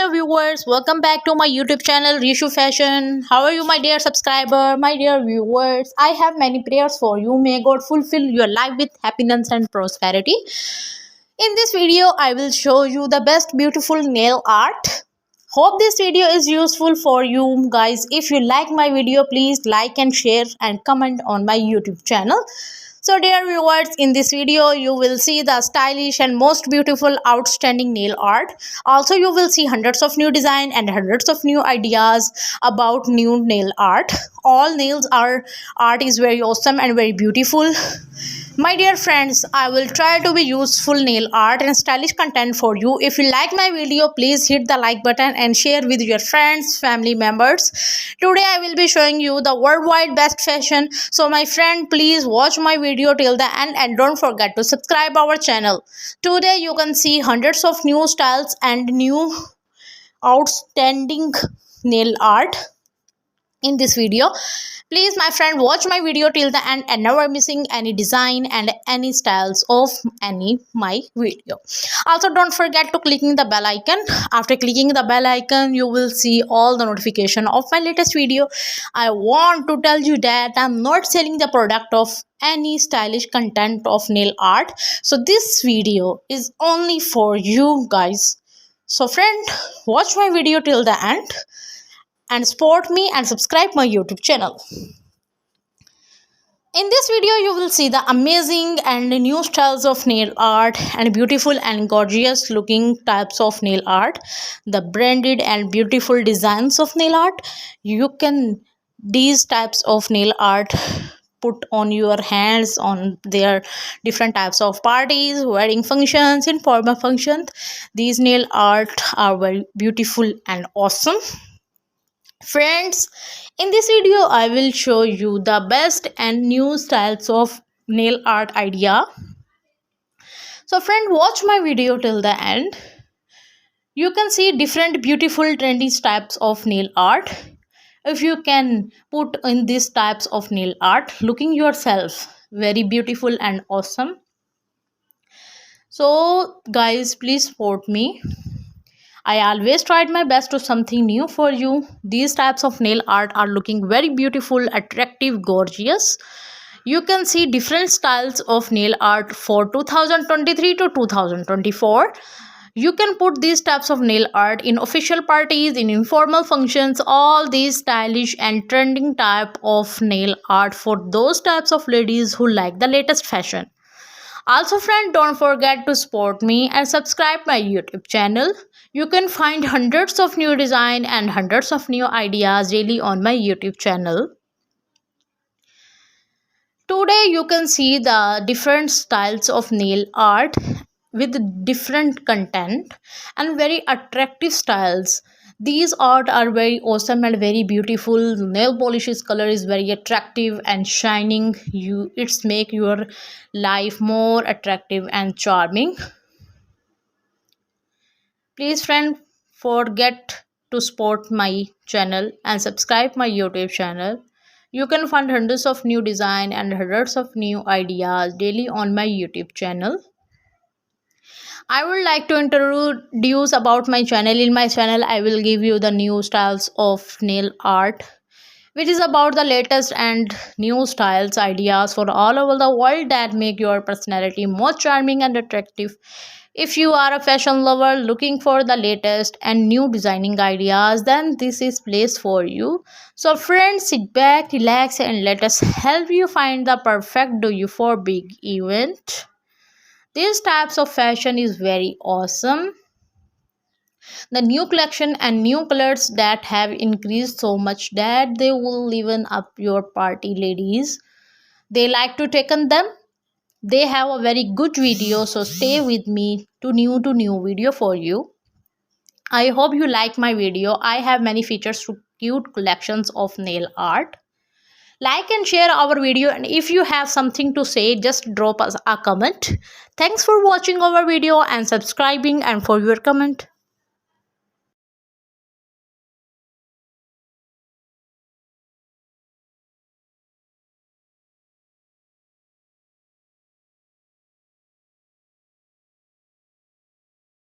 Hello viewers, welcome back to my YouTube channel Rishu Fashion. How are you my dear subscriber, my dear viewers? I have many prayers for you. May God fulfill your life with happiness and prosperity. In this video, I will show you the best beautiful nail art. Hope this video is useful for you guys. If you like my video, please like and share and comment on my YouTube channel. So dear viewers, in this video you will see the stylish and most beautiful outstanding nail art. Also you will see hundreds of new design and hundreds of new ideas about new nail art. All nails art is very awesome and very beautiful. My dear friends, I will try to be useful nail art and stylish content for you. If you like my video, please hit the like button and share with your friends, family members. Today I will be showing you the worldwide best fashion. So my friend, please watch my video till the end and don't forget to subscribe our channel. Today you can see hundreds of new styles and new outstanding nail art in this video. Please my friend, watch my video till the end and never missing any design and any styles of any my video. Also don't forget to clicking the bell icon. After clicking the bell icon, you will see all the notification of my latest video. I want to tell you that I'm not selling the product of any stylish content of nail art. So this video is only for you guys. So friend, watch my video till the end and support me and subscribe my YouTube channel. In this video you will see the amazing and new styles of nail art and beautiful and gorgeous looking types of nail art, the branded and beautiful designs of nail art. You can these types of nail art put on your hands on their different types of parties, wedding functions, informal functions. These nail art are very beautiful and awesome. Friends, in this video I will show you the best and new styles of nail art idea. So friend, watch my video till the end. You can see different beautiful trendy types of nail art. If you can put in these types of nail art, looking yourself very beautiful and awesome. So guys, please support me. I always tried my best to something new for you. These types of nail art are looking very beautiful, attractive, gorgeous. You can see different styles of nail art for 2023 to 2024. You can put these types of nail art in official parties, in informal functions, all these stylish and trending type of nail art for those types of ladies who like the latest fashion. Also friend, don't forget to support me and subscribe my YouTube channel. You can find hundreds of new design and hundreds of new ideas daily on my YouTube channel. Today you can see the different styles of nail art with different content and very attractive styles. These art are very awesome and very beautiful. Nail polishes color is very attractive and shining. It's make your life more attractive and charming. Please friend, forget to support my channel and subscribe my YouTube channel. You can find hundreds of new design and hundreds of new ideas daily on my YouTube channel. I would like to introduce about my channel. In my channel I will give you the new styles of nail art, which is about the latest and new styles ideas for all over the world that make your personality more charming and attractive. If you are a fashion lover looking for the latest and new designing ideas, then this is place for you. So friends, sit back, relax and let us help you find the perfect do you for big event. These types of fashion is very awesome. The new collection and new colors that have increased so much that they will liven up your party ladies. They like to take on them. They have a very good video, so stay with me to new video for you. I hope you like my video. I have many features to cute collections of nail art. Like and share our video, and if you have something to say, just drop us a comment. Thanks for watching our video and subscribing and for your comment.